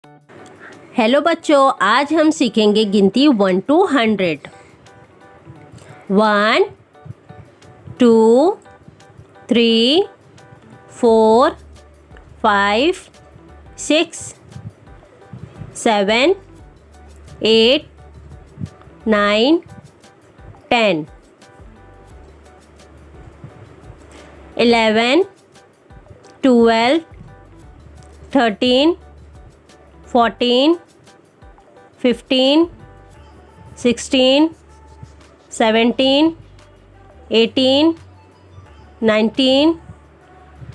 Hello बच्चों, आज हम सीखेंगे गिनती 1 to 100। 1 2 3 4 5 6 7 8 9 10 11 12 13 14 15 16 17 18 19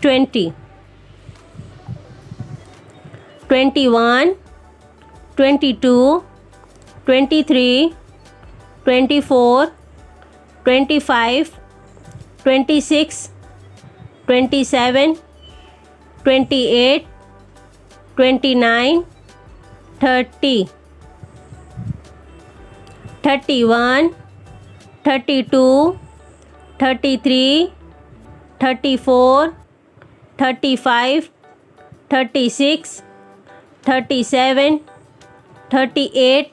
20 21 22 23 24 25 26 27 28 29 30 31 32 33 34 35 36 37 38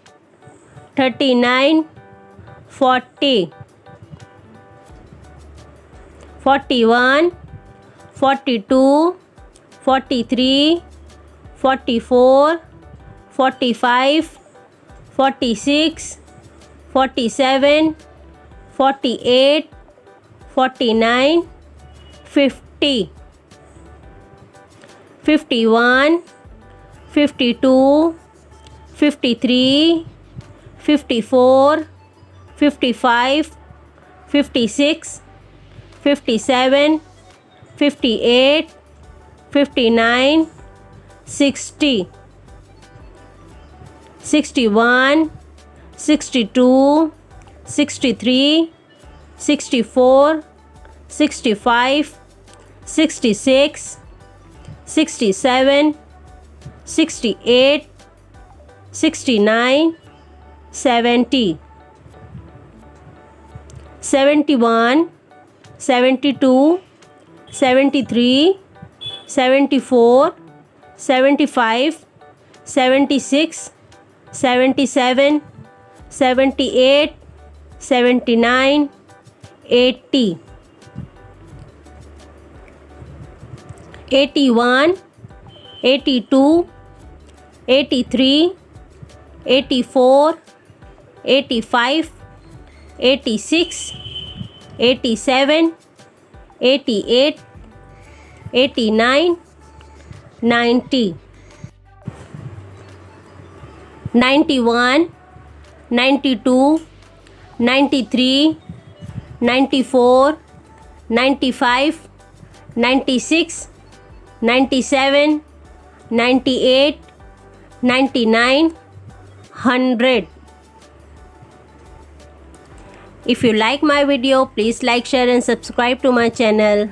39 40 41 42 43 44 45 46 47 48 49 50 51 52 53 54 55 56 57 58 59 60 61 62 63 64 65 66 67 68 69 70 71 72 73 74 75 76 77 78 79 80 81 82 83 84 85 86 87 88 89 90 91 92 93 94 95 96 97 98 99 100। If you like my video, please like, share and subscribe to my channel.